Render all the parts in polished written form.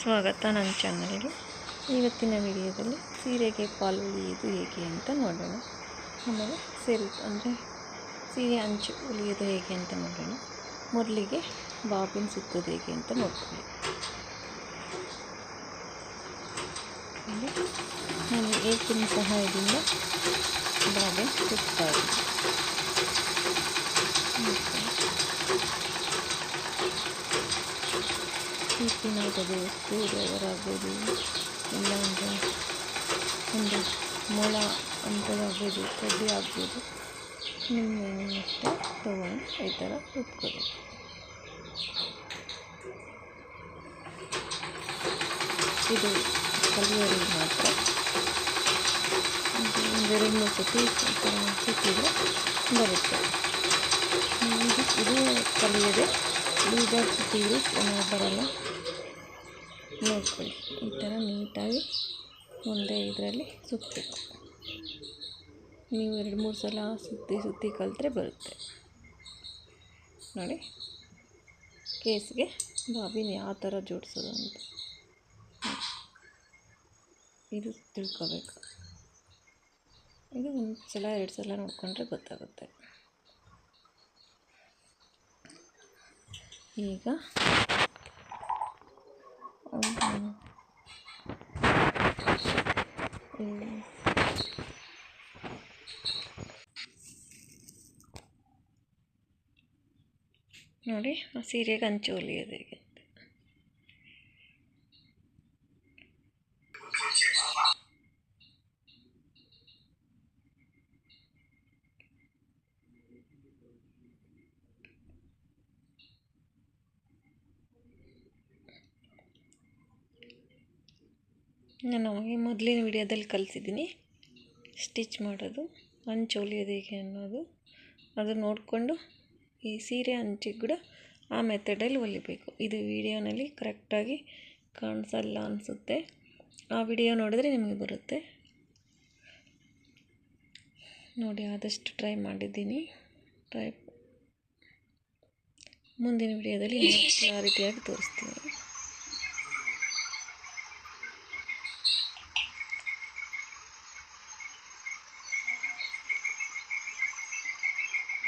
ಸ್ವಾಗತ ನನ್ನ ಚಾನಲ್ಗೆ. ಇವತ್ತಿನ ವಿಡಿಯೋದಲ್ಲಿ ಸೀರೆಗೆ ಫಾಲ್ ಹೊಲಿಯೋದು ಹೇಗೆ ಅಂತ ನೋಡೋಣ. ಆಮೇಲೆ ಸೀರೆ ಅಂಚು ಹೊಲಿಯೋದು ಹೇಗೆ ಅಂತ ನೋಡೋಣ. ಮೊದಲಿಗೆ ಬಾಬಿನ್ ಸುತ್ತೋದು ಹೇಗೆ ಅಂತ ನೋಡ್ಕೊಳ್ಳಿ. ನಾನು ಏಕಿನ ಸಹಾಯದಿಂದ ಬಾಬಿನ್ ಸುತ್ತಾ ಇದ್ದೀನಿ. ಈಪಿನಾಗೋದು, ಸ್ಕ್ರೂಡ್ರೈವರ್ ಇಲ್ಲ ಅಂದರೆ ಒಂದು ಮೊಳ ಅಂಥದ್ದಾಗ್ಬೋದು, ಕಡ್ಡಿ ಆಗ್ಬೋದು. ನಿಮ್ಗೆ ಇಷ್ಟ ತೊಗೊಂಡು ಈ ಥರ ಸುತ್ಕೋಬೇಕು. ಇದು ಕಲಿಯೋರಿಗೆ ಮಾತ್ರ. ಒಂದು 2-3 ಸತಿ ಸುತ್ತಿದ್ರೆ ಬರುತ್ತೆ. ಇದು ಕಲಿಯೋದೆ. ಬೀಜಾರ್ ಸುತ್ತಿದ್ರು ಚೆನ್ನಾಗಿ ಬರೋಲ್ಲ. ನೋಡ್ಕೊಳ್ಳಿ, ಈ ಥರ ನೀಟಾಗಿ ಒಂದೇ ಇದರಲ್ಲಿ ಸುತ್ತಬೇಕು. ನೀವು 2-3 ಸಲ ಸುತ್ತಿ ಕಲಿತ್ರೆ ಬರುತ್ತೆ. ನೋಡಿ, ಕೇಸ್ಗೆ ಬಾಬಿನ ಯಾವ ಥರ ಜೋಡಿಸೋದು ಅಂತ ಇದು ತಿಳ್ಕೊಬೇಕು. ಇದು 1 ಸಲ 2 ಸಲ ನೋಡಿಕೊಂಡ್ರೆ ಗೊತ್ತಾಗುತ್ತೆ. ಈಗ ನೋಡಿ, ಆ ಸೀರೆಗೆ ಅಂಚು ಹೊಲಿಯೋದು ಹೇಗೆ. ನಾನು ನಮಗೆ ಮೊದಲಿನ ವಿಡಿಯೋದಲ್ಲಿ ಕಲಿಸಿದ್ದೀನಿ ಸ್ಟಿಚ್ ಮಾಡೋದು, ಅಂಚು ಹೊಲಿಯೋದು ಹೇಗೆ ಅನ್ನೋದು. ಅದು ನೋಡಿಕೊಂಡು ಈ ಸೀರೆ ಅಂಚಿಗೆ ಕೂಡ ಆ ಮೆಥಡಲ್ಲಿ ಹೊಲಿಬೇಕು. ಇದು ವಿಡಿಯೋನಲ್ಲಿ ಕರೆಕ್ಟಾಗಿ ಕಾಣಿಸಲ್ಲ ಅನಿಸುತ್ತೆ. ಆ ವಿಡಿಯೋ ನೋಡಿದ್ರೆ ನಿಮಗೆ ಬರುತ್ತೆ. ನೋಡಿ, ಆದಷ್ಟು ಟ್ರೈ ಮಾಡಿದ್ದೀನಿ. ಮುಂದಿನ ವಿಡಿಯೋದಲ್ಲಿ ಕ್ಲಾರಿಟಿಯಾಗಿ ತೋರಿಸ್ತೀನಿ.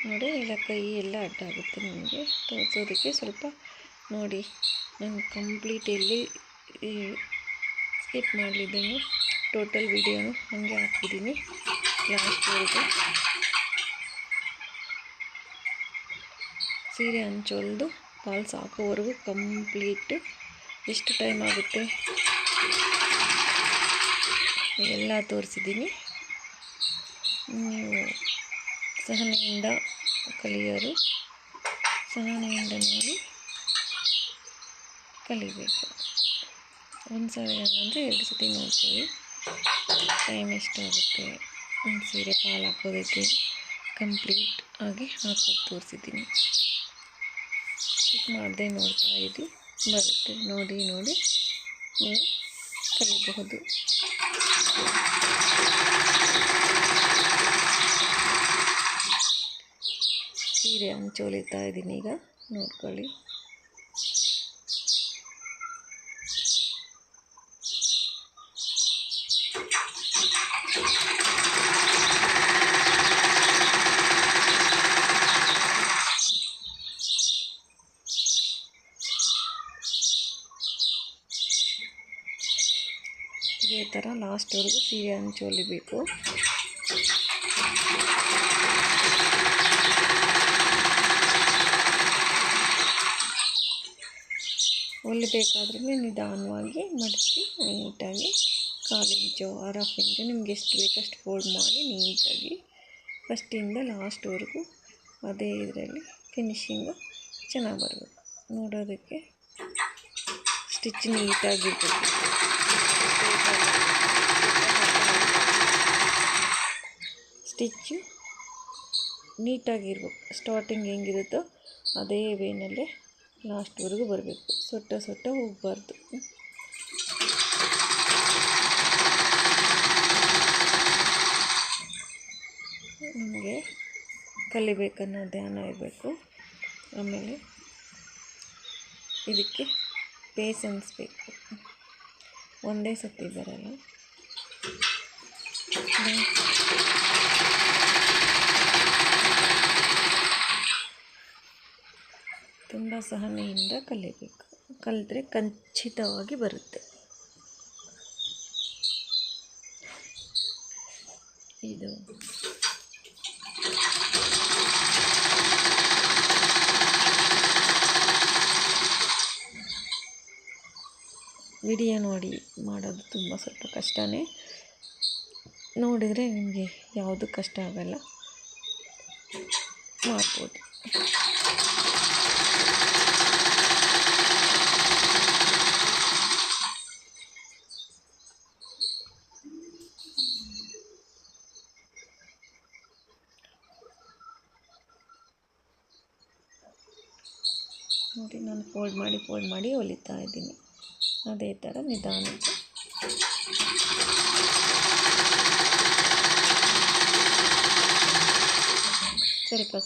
ನೋಡಿ, ಇಲ್ಲ ಕೈ ಎಲ್ಲ ಅಡ್ಡಾಗುತ್ತೆ. ನಿಮಗೆ ತೋರಿಸೋದಕ್ಕೆ ಸ್ವಲ್ಪ ನೋಡಿ. ನಾನು ಕಂಪ್ಲೀಟ್ ಎಲ್ಲಿ ಸ್ಕಿಪ್ ಮಾಡಲಿದ್ದೇನೆ. ಟೋಟಲ್ ವಿಡಿಯೋನು ಹಾಗೆ ಹಾಕಿದ್ದೀನಿ ಲಾಸ್ಟ್ವರೆಗೂ. ಸೀರೆ ಅಂಚು ಹೊಲಿದು ಫಾಲ್ಸ್ ಹಾಕೋವರೆಗೂ ಕಂಪ್ಲೀಟ್ ಎಷ್ಟು ಟೈಮ್ ಆಗುತ್ತೆ ಎಲ್ಲ ತೋರಿಸಿದ್ದೀನಿ. ನೀವು ಸಹನೆಯಿಂದ ಕಲಿಯೋರು ಸಹನೆಯಿಂದ ನೋಡಿ ಕಲಿಬೇಕು. 1 ಸಲ ಅಂದರೆ 2 ಸತಿ ನೋಡ್ಕೊಳ್ಳಿ. ಟೈಮ್ ಎಷ್ಟಾಗುತ್ತೆ ಒಂದು ಸೀರೆ ಫಾಲ್ ಹಾಕೋದಕ್ಕೆ ಕಂಪ್ಲೀಟ್ ಆಗಿ ಹಾಕೋದು ತೋರಿಸಿದ್ದೀನಿ. ಸ್ಕಿಪ್ ಮಾಡದೆ ನೋಡ್ತಾ ಇದ್ದು ಬರುತ್ತೆ. ನೋಡಿ ನೀವು ಕಲಿಬಹುದು. ಸೀರೆ ಅಂಚು ಹೊಲಿತಾ ಇದ್ದೀನಿ ಈಗ, ನೋಡ್ಕೊಳ್ಳಿ. ಇದೇ ಥರ ಲಾಸ್ಟ್ವರೆಗೂ ಸೀರೆ ಅಂಚು ಹೊಲಿಬೇಕು. ಹೊಲಿಬೇಕಾದ್ರೂ ನಿಧಾನವಾಗಿ ಮಡಿಸಿ ನೀಟಾಗಿ 1/4 ಇಂಚು 1/2 ಇಂಚು ನಿಮ್ಗೆ ಎಷ್ಟು ಬೇಕಷ್ಟು ಫೋಲ್ಡ್ ಮಾಡಿ ನೀಟಾಗಿ ಫಸ್ಟಿಂದ ಲಾಸ್ಟ್ವರೆಗೂ ಅದೇ ಇದರಲ್ಲಿ ಫಿನಿಶಿಂಗು ಚೆನ್ನಾಗಿ ಬರಬೇಕು. ನೋಡೋದಕ್ಕೆ ಸ್ಟಿಚ್ ನೀಟಾಗಿರ್ಬೇಕು. ಸ್ಟಿಚ್ಚು ನೀಟಾಗಿರ್ಬೇಕು. ಸ್ಟಾರ್ಟಿಂಗ್ ಹೆಂಗಿರುತ್ತೋ ಅದೇ ವೇನಲ್ಲೇ ಲಾಸ್ಟ್ವರೆಗೂ ಬರಬೇಕು. ಸೊಟ್ಟ ಹೋಗಬಾರ್ದು. ನಿಮಗೆ ಕಲಿಬೇಕನ್ನೋ ಧ್ಯಾನ ಇರಬೇಕು. ಆಮೇಲೆ ಇದಕ್ಕೆ ಪೇಷನ್ಸ್ ಬೇಕು. ಒಂದೇ ಸತಿ ಬರಲ್ಲ. ತುಂಬ ಸಹನೆಯಿಂದ ಕಲಿಬೇಕು. ಕಲಿತ್ರೆ ಖಚಿತವಾಗಿ ಬರುತ್ತೆ. ಇದು ವಿಡಿಯೋ ನೋಡಿ ಮಾಡೋದು ತುಂಬ ಸ್ವಲ್ಪ ಕಷ್ಟನೇ. ನೋಡಿದರೆ ನಿಮಗೆ ಯಾವುದು ಕಷ್ಟ ಆಗಲ್ಲ, ಮಾಡ್ಬೋದು. ನೋಡಿ, ನಾನು ಫೋಲ್ಡ್ ಮಾಡಿ ಹೊಲಿತಾ ಇದ್ದೀನಿ. ಅದೇ ಥರ ನಿಧಾನಕ್ಕೆ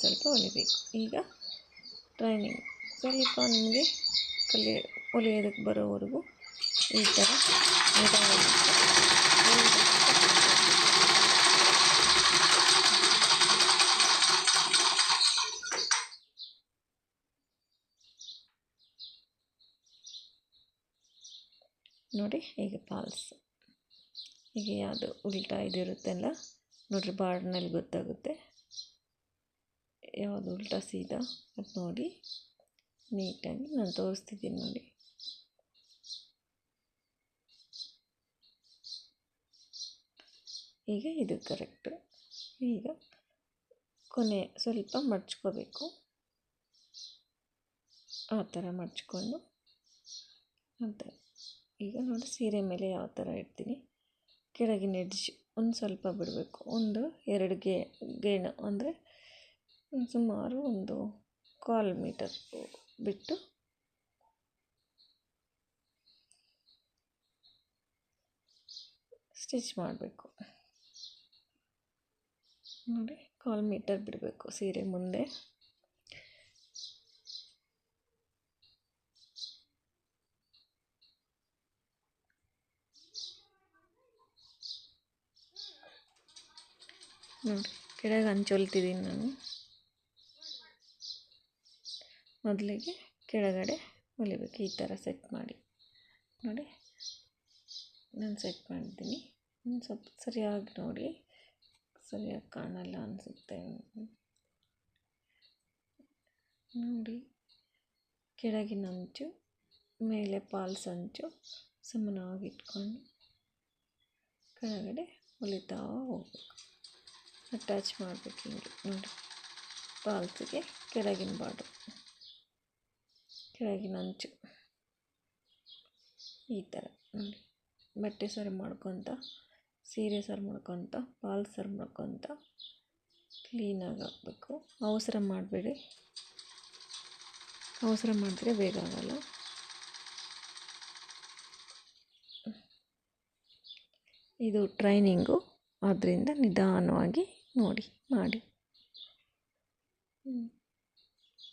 ಸ್ವಲ್ಪ ಹೊಲಿಬೇಕು. ಈಗ ಟ್ರೈನಿಂಗ್ ಸ್ವಲ್ಪ ನಿಮಗೆ ಹೊಲಿಯೋದಕ್ಕೆ ಬರೋವರೆಗೂ ಈ ಥರ ನಿಧಾನಕ್ಕೆ ನೋಡಿ. ಈಗ ಪಾಲ್ಸ್ ಈಗ ಯಾವುದು ಉಲ್ಟಾ ಇದಿರುತ್ತೆಲ್ಲ ನೋಡಿರಿ, ಬಾರ್ಡ್ನಲ್ಲಿ ಗೊತ್ತಾಗುತ್ತೆ ಯಾವುದು ಉಲ್ಟಾ ಸೀದಾ ಅದು ನೋಡಿ. ನೀಟಾಗಿ ನಾನು ತೋರಿಸ್ತಿದ್ದೀನಿ ನೋಡಿ. ಈಗ ಇದು ಕರೆಕ್ಟು. ಈಗ ಕೊನೆ ಸ್ವಲ್ಪ ಮಡ್ಚ್ಕೋಬೇಕು. ಆ ಥರ ಮಡ್ಚ್ಕೊಂಡು ಅಂತ ಈಗ ನೋಡಿ, ಸೀರೆ ಮೇಲೆ ಯಾವ ಥರ ಇಡ್ತೀನಿ. ಕೆಳಗಿನ ಎಡ್ಜ್ ಒಂದು ಸ್ವಲ್ಪ ಬಿಡಬೇಕು. 1-2 ಗೇಣು ಅಂದರೆ ಸುಮಾರು 1/4 ಮೀಟರ್ ಬಿಟ್ಟು ಸ್ಟಿಚ್ ಮಾಡಬೇಕು. ನೋಡಿ, 1/4 ಮೀಟರ್ ಬಿಡಬೇಕು ಸೀರೆ ಮುಂದೆ. ನೋಡಿ, ಕೆಳಗೆ ಅಂಚು ಹೊಲ್ತಿದ್ದೀನಿ ನಾನು. ಮೊದಲಿಗೆ ಕೆಳಗಡೆ ಹೊಲಿಬೇಕು. ಈ ಥರ ಸೆಟ್ ಮಾಡಿ ನೋಡಿ, ನಾನು ಸೆಟ್ ಮಾಡಿದ್ದೀನಿ. ಸ್ವಲ್ಪ ಸರಿಯಾಗಿ ನೋಡಿ, ಸರಿಯಾಗಿ ಕಾಣಲ್ಲ ಅನಿಸುತ್ತೆ ನೋಡಿ. ಕೆಳಗಿನ ಅಂಚು ಮೇಲೆ ಪಾಲ್ಸ್ ಅಂಚು ಸಮನಾಗಿ ಇಟ್ಕೊಂಡು ಕೆಳಗಡೆ ಹೊಲಿತಾ ಹೋಗ್ಬೇಕು. ಅಟ್ಯಾಚ್ ಮಾಡಬೇಕು ಹಿಂಗೆ ನೋಡಿ. ಪಾಲ್ಸಿಗೆ ಕೆಳಗಿನ ಬಾರ್ಡರ್, ಕೆಳಗಿನ ಅಂಚು ಈ ಥರ ನೋಡಿ. ಬಟ್ಟೆ ಸರಿ ಮಾಡ್ಕೊತ, ಸೀರೆ ಸರಿ ಮಾಡ್ಕೊತ, ಪಾಲ್ಸ್ ಸರಿ ಮಾಡ್ಕೊತ ಕ್ಲೀನಾಗಿ ಹಾಕಬೇಕು. ಅವಸರ ಮಾಡಬೇಡಿ, ಅವಸರ ಮಾಡಿದ್ರೆ ಬೇಗ ಆಗಲ್ಲ. ಇದು ಟ್ರೈನಿಂಗು, ಆದ್ದರಿಂದ ನಿಧಾನವಾಗಿ ನೋಡಿ ಮಾಡಿ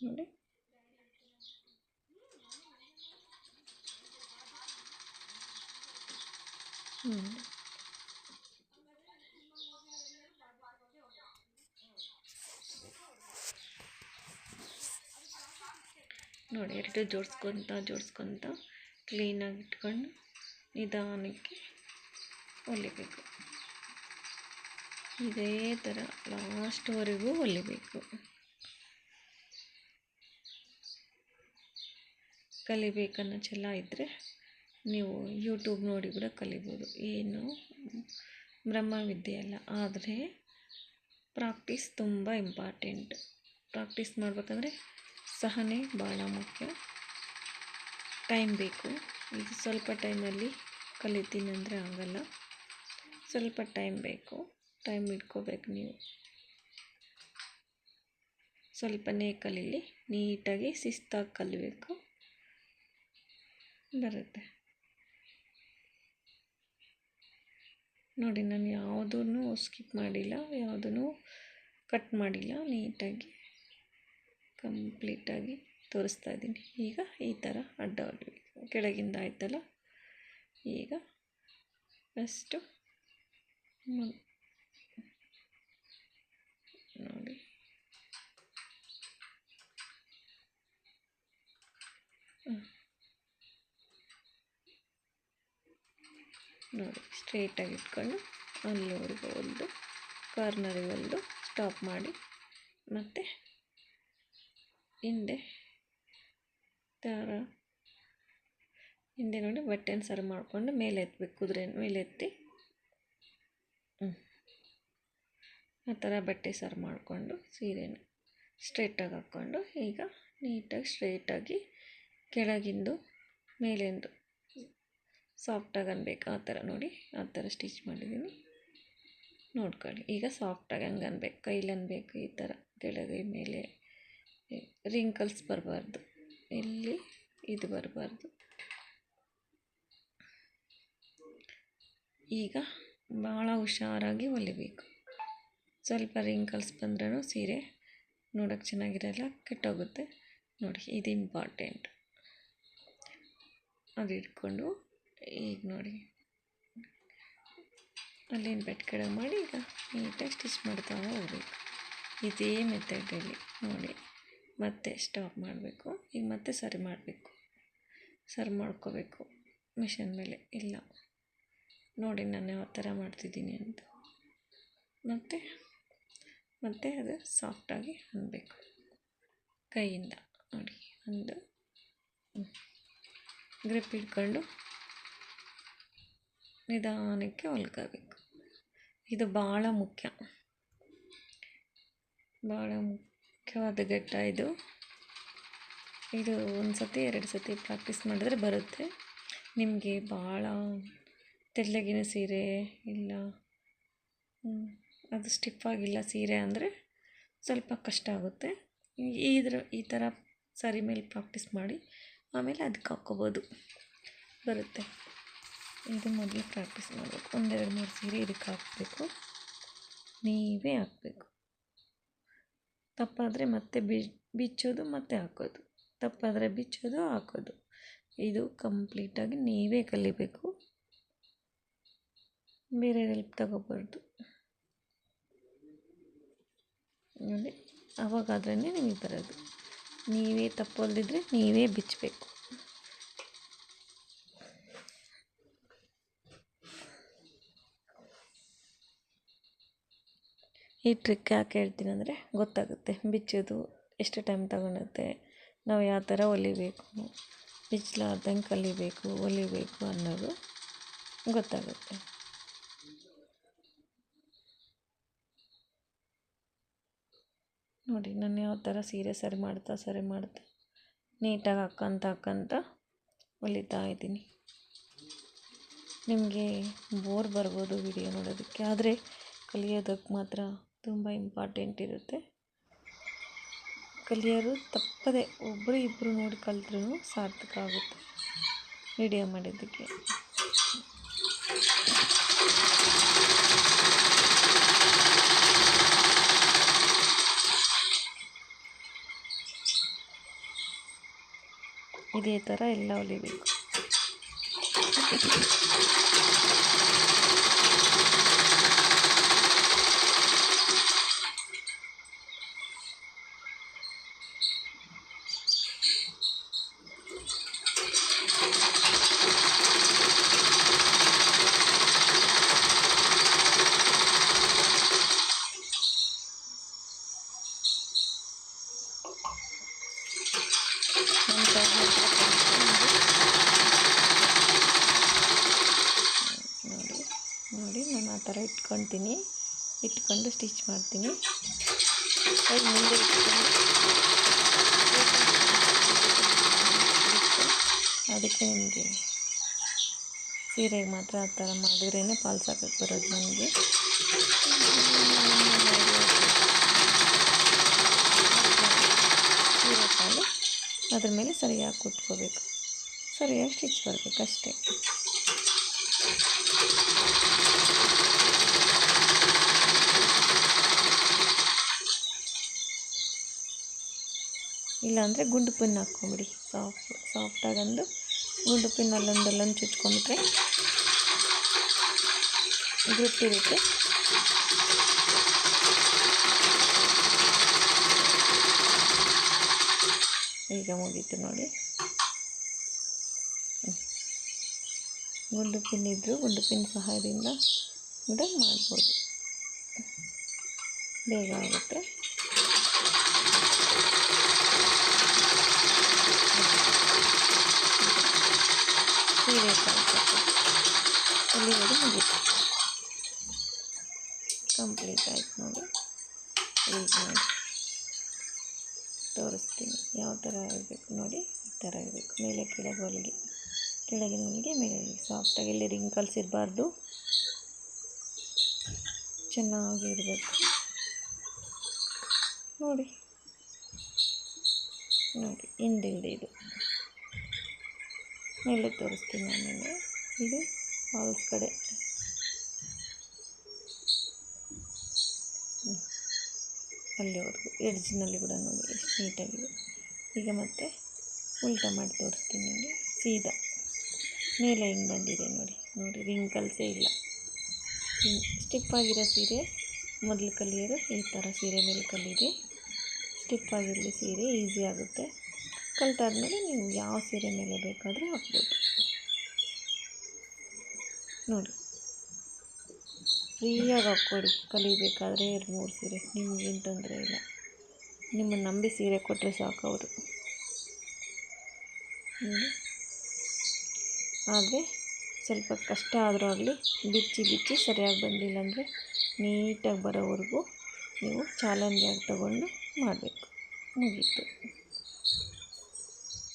ನೋಡಿ. ನೋಡಿ, ಎರಡು ಜೋಡಿಸ್ಕೊತ ಕ್ಲೀನಾಗಿ ಇಟ್ಕೊಂಡು ನಿಧಾನಕ್ಕೆ ಹೊಲಿಬೇಕು. ಇದೇ ಥರ ಲಾಸ್ಟ್ವರೆಗೂ ಹೊಲಿಬೇಕು. ಕಲಿಬೇಕನ್ನೋ ಛಲ ಇದ್ದರೆ ನೀವು ಯೂಟ್ಯೂಬ್ ನೋಡಿ ಕೂಡ ಕಲಿಬೋದು. ಏನು ಬ್ರಹ್ಮವಿದ್ಯೆ ಅಲ್ಲ, ಆದರೆ ಪ್ರಾಕ್ಟೀಸ್ ತುಂಬ ಇಂಪಾರ್ಟೆಂಟ್. ಪ್ರಾಕ್ಟೀಸ್ ಮಾಡಬೇಕಂದ್ರೆ ಸಹನೆ ಭಾಳ ಮುಖ್ಯ. ಟೈಮ್ ಬೇಕು. ಇದು ಸ್ವಲ್ಪ ಟೈಮಲ್ಲಿ ಕಲಿತೀನಿ ಅಂದರೆ ಆಗಲ್ಲ, ಸ್ವಲ್ಪ ಟೈಮ್ ಬೇಕು. ಟೈಮ್ ಇಟ್ಕೋಬೇಕು ನೀವು. ಸ್ವಲ್ಪನೇ ಕಲೀಲಿ, ನೀಟಾಗಿ ಶಿಸ್ತಾಗಿ ಕಲಿಬೇಕು, ಬರುತ್ತೆ ನೋಡಿ. ನಾನು ಯಾವುದೂ ಸ್ಕಿಪ್ ಮಾಡಿಲ್ಲ, ಯಾವುದೂ ಕಟ್ ಮಾಡಿಲ್ಲ, ನೀಟಾಗಿ ಕಂಪ್ಲೀಟಾಗಿ ತೋರಿಸ್ತಾ ಇದ್ದೀನಿ. ಈಗ ಈ ಥರ ಅಡ್ಡ ಹೊಲಿಬೇಕು. ಕೆಳಗಿಂದ ಆಯ್ತಲ್ಲ, ಈಗ ಫಸ್ಟು ನೋಡಿ ನೋಡಿ ಸ್ಟ್ರೈಟಾಗಿ ಇಟ್ಕೊಂಡು ಅಲ್ಲಿವರೆಗೂ ಹೊಲಿದು ಕಾರ್ನರಿಗೆ ಹೊಲಿದು ಸ್ಟಾಪ್ ಮಾಡಿ ಮತ್ತು ಹಿಂದೆ ಹಿಂದೆ ನೋಡಿ ಬಟ್ಟೆನ ಸರಿ ಮಾಡಿಕೊಂಡು ಮೇಲೆ ಎತ್ತಬೇಕು, ಕುದುರೆ ಮೇಲೆ ಎತ್ತಿ ಆ ಥರ ಬಟ್ಟೆ ಸರಿ ಮಾಡಿಕೊಂಡು ಸೀರೆನ ಸ್ಟ್ರೈಟಾಗಿ ಹಾಕ್ಕೊಂಡು ಈಗ ನೀಟಾಗಿ ಸ್ಟ್ರೈಟಾಗಿ ಕೆಳಗಿಂದು ಮೇಲಿಂದು ಸಾಫ್ಟಾಗಿ ಅನ್ಬೇಕು ಆ ಥರ ನೋಡಿ, ಆ ಥರ ಸ್ಟಿಚ್ ಮಾಡಿದ್ದೀನಿ ನೋಡ್ಕೊಳ್ಳಿ. ಈಗ ಸಾಫ್ಟಾಗಿ ಹಂಗೆ ಅನ್ಬೇಕು, ಕೈಲಿ ಅನ್ಬೇಕು ಈ ಥರ ಕೆಳಗೆ ಮೇಲೆ ರಿಂಕಲ್ಸ್ ಬರಬಾರ್ದು, ಇಲ್ಲಿ ಇದು ಬರಬಾರ್ದು. ಈಗ ಭಾಳ ಹುಷಾರಾಗಿ ಹೊಲಿಬೇಕು, ಸ್ವಲ್ಪ ರಿಂಕಲ್ಸ್ ಬಂದ್ರೂ ಸೀರೆ ನೋಡೋಕ್ಕೆ ಚೆನ್ನಾಗಿರಲ್ಲ, ಕೆಟ್ಟೋಗುತ್ತೆ ನೋಡಿ. ಇದು ಇಂಪಾರ್ಟೆಂಟ್, ಅದು ಇಟ್ಕೊಂಡು ಈಗ ನೋಡಿ ಅಲ್ಲೇನು ಬೆಟ್ ಕೆಳಗೆ ಮಾಡಿ ಈಗ ನೀಟಾಗಿ ಸ್ಟಿಚ್ ಮಾಡ್ತಾ ಹೋಗ್ಬೇಕು ಇದೇ ಮೆಥಡಲ್ಲಿ ನೋಡಿ. ಮತ್ತೆ ಸ್ಟಾಪ್ ಮಾಡಬೇಕು, ಈಗ ಮತ್ತೆ ಸರಿ ಮಾಡಬೇಕು, ಸರಿ ಮಾಡ್ಕೋಬೇಕು ಮಿಷನ್ ಮೇಲೆ. ಇಲ್ಲ ನೋಡಿ ನಾನು ಯಾವ ಥರ ಮಾಡ್ತಿದ್ದೀನಿ ಅಂತ. ಮತ್ತೆ ಅದು ಸಾಫ್ಟಾಗಿ ಅನ್ಬೇಕು ಕೈಯಿಂದ ನೋಡಿ, ಒಂದು ಗ್ರಿಪ್ ಇಟ್ಕೊಂಡು ನಿಧಾನಕ್ಕೆ ಹೊಲ್ಕೋಬೇಕು. ಇದು ಭಾಳ ಮುಖ್ಯವಾದ ಘಟ್ಟ ಇದು. ಒಂದು ಸತಿ 2 ಸತಿ ಪ್ರಾಕ್ಟೀಸ್ ಮಾಡಿದ್ರೆ ಬರುತ್ತೆ ನಿಮಗೆ. ಭಾಳ ತೆಳ್ಳಗಿನ ಸೀರೆ ಇಲ್ಲ, ಅದು ಸ್ಟಿಫಾಗಿಲ್ಲ ಸೀರೆ ಅಂದರೆ ಸ್ವಲ್ಪ ಕಷ್ಟ ಆಗುತ್ತೆ. ಈ ಥರ ಸರಿ ಮೇಲೆ ಪ್ರಾಕ್ಟೀಸ್ ಮಾಡಿ ಆಮೇಲೆ ಅದಕ್ಕೆ ಹಾಕ್ಕೋಬೋದು, ಬರುತ್ತೆ. ಇದು ಮೊದಲು ಪ್ರಾಕ್ಟೀಸ್ ಮಾಡಬೇಕು. 1-2-3 ಸೀರೆ ಇದಕ್ಕೆ ಹಾಕಬೇಕು, ನೀವೇ ಹಾಕಬೇಕು. ತಪ್ಪಾದರೆ ಮತ್ತೆ ಬಿಚ್ಚೋದು ಮತ್ತೆ ಹಾಕೋದು, ತಪ್ಪಾದರೆ ಬಿಚ್ಚೋದು ಹಾಕೋದು. ಇದು ಕಂಪ್ಲೀಟಾಗಿ ನೀವೇ ಕಲಿಬೇಕು, ಬೇರೆ ಹೆಲ್ಪ್ ತಗೋಬಾರ್ದು ನೋಡಿ. ಅವಾಗಾದ್ರೇ ನಿಮಗೆ ಬರೋದು. ನೀವೇ ತಪ್ಪು ಹೊಲ್ದಿದ್ರೆ ನೀವೇ ಬಿಚ್ಚಬೇಕು. ಈ ಟ್ರಿಕ್ ಯಾಕೆ ಹೇಳ್ತೀನಿ ಅಂದರೆ ಗೊತ್ತಾಗುತ್ತೆ ಬಿಚ್ಚೋದು ಎಷ್ಟು ಟೈಮ್ ತಗೊಳುತ್ತೆ, ನಾವು ಯಾವ ಥರ ಹೊಲಿಬೇಕು, ಬಿಚ್ಚಲಾರ್ದಂಗೆ ಕಲಿಬೇಕು, ಹೊಲಿಬೇಕು ಅನ್ನೋದು ಗೊತ್ತಾಗುತ್ತೆ. ನೋಡಿ ನಾನು ಯಾವ ಥರ ಸೀರೆ ಸರಿ ಮಾಡ್ತಾ ನೀಟಾಗಿ ಹಾಕ್ಕಂತ ಹೊಲಿತಾ ಇದ್ದೀನಿ. ನಿಮಗೆ ಬೋರ್ ಬರ್ಬೋದು ವಿಡಿಯೋ ನೋಡೋದಕ್ಕೆ, ಆದರೆ ಕಲಿಯೋದಕ್ಕೆ ಮಾತ್ರ ತುಂಬ ಇಂಪಾರ್ಟೆಂಟ್ ಇರುತ್ತೆ. ಕಲಿಯೋರು ತಪ್ಪದೆ ಒಬ್ಬರು ಇಬ್ಬರು ನೋಡಿ ಕಲಿತ್ರೂ ಸಾರ್ಥಕ ಆಗುತ್ತೆ ವಿಡಿಯೋ ಮಾಡೋದಕ್ಕೆ. ಇದೇ ಥರ ಎಲ್ಲ ಹೊಲಿಬೇಕು. ನೋಡಿ ನಾನು ಆ ಥರ ಇಟ್ಕೊಂಡು ಸ್ಟಿಚ್ ಮಾಡ್ತೀನಿ. ಮುಂದೆ ಅದಕ್ಕೆ ನಿಮಗೆ ಸೀರೆಗೆ ಮಾತ್ರ ಆ ಥರ ಮಾಡಿದ್ರೇ ಫಾಲ್ಸ್ ಹಾಕಕ್ಕೆ ಬರೋದು ನನಗೆ. ಸೀರೆ ಕಾಲು ಅದ್ರ ಮೇಲೆ ಸರಿಯಾಗಿ ಕುಟ್ಕೋಬೇಕು, ಸರಿಯಾಗಿ ಸ್ಟಿಚ್ ಬರಬೇಕು ಅಷ್ಟೇ. ಇಲ್ಲಾಂದರೆ ಗುಂಡು ಪಿನ್ ಹಾಕ್ಕೊಂಬಿಡಿ, ಸಾಫ್ಟಾಗಂದು ಗುಂಡು ಪಿನ್ ಅಲ್ಲೊಂದು ಚುಚ್ಕೊಂಡ್ಬಿಟ್ರೆ ಗಟ್ಟಿರುತ್ತೆ. ಈಗ ಮುಗೀತು ನೋಡಿ. ಗುಂಡು ಪಿನ್ ಇದ್ದರೂ ಗುಂಡು ಪಿನ್ ಸಹಾಯದಿಂದ ಕೂಡ ಮಾಡ್ಬೋದು, ಬೇಗ ಆಗುತ್ತೆ. ಸೀರೆ ಅಲ್ಲಿವರೆಗೂ ಮುಗೀತು, ಕಂಪ್ಲೀಟ್ ಆಯ್ತು ನೋಡಿ. ಈಗ ನೋಡಿ ತೋರಿಸ್ತೀನಿ ಯಾವ ಥರ ಇರಬೇಕು ನೋಡಿ. ಈ ಥರ ಇರಬೇಕು, ಮೇಲೆ ಕೆಳಗೆ ಹೊಲಿಗೆ, ಕೆಳಗಿನ ಹೊಲಿಗೆ ಮೇಲೆ ಸಾಫ್ಟಾಗಿ, ಎಲ್ಲಿ ರಿಂಕಲ್ಸ್ ಇರಬಾರ್ದು, ಚೆನ್ನಾಗಿ ಇರಬೇಕು ನೋಡಿ. ನೋಡಿ ಹಿಂದಿಲ್ದೆ ಇದು ಮೇಲೆ ತೋರಿಸ್ತೀನಿ ಆಮೇಲೆ. ಇದು ಫಾಲ್ಸ್ ಕಡೆ ಅಲ್ಲಿವರೆಗೂ ಎಡ್ಜ್ನಲ್ಲಿ ಕೂಡ ನೋಡಿ ಎಷ್ಟು ನೀಟಾಗಿದೆ. ಈಗ ಮತ್ತೆ ಉಲ್ಟಾ ಮಾಡಿ ತೋರಿಸ್ತೀನಿ ನೋಡಿ. ಸೀದಾ ಮೇಲೆ ಹೆಂಗೆ ಬಂದಿದೆ ನೋಡಿ. ನೋಡಿ ರಿಂಕಲ್ಸೇ ಇಲ್ಲ. ಸ್ಟಿಪ್ ಆಗಿರೋ ಸೀರೆ ಮೊದಲು ಕಲಿಯೋರು ಈ ಥರ ಸೀರೆ ಮೇಲೆ ಕಲೀರಿ. ಸ್ಟಿಪ್ ಆಗಿರಲಿ ಸೀರೆ, ಈಸಿ ಆಗುತ್ತೆ. ಕಲಿತಾದ್ಮೇಲೆ ನೀವು ಯಾವ ಸೀರೆ ಮೇಲೆ ಬೇಕಾದರೂ ಹಾಕ್ಬೋದು ನೋಡಿ. ಫ್ರೀಯಾಗಿ ಹಾಕ್ಕೊಡಿ, ಕಲಿಬೇಕಾದ್ರೆ 2-3 ಸೀರೆ, ನಿಮಗೇನು ತೊಂದರೆ ಇಲ್ಲ. ನಿಮ್ಮನ್ನು ನಂಬಿ ಸೀರೆ ಕೊಟ್ಟರೆ ಸಾಕು ಅವರು ನೋಡಿ. ಆದರೆ ಸ್ವಲ್ಪ ಕಷ್ಟ ಆದರೂ ಆಗಲಿ, ಬಿಚ್ಚಿ ಸರಿಯಾಗಿ ಬಂದಿಲ್ಲ ಅಂದರೆ ನೀಟಾಗಿ ಬರೋವರೆಗೂ ನೀವು ಚಾಲೆಂಜಾಗಿ ತಗೊಂಡು ಮಾಡಬೇಕು. ಮುಗೀತು.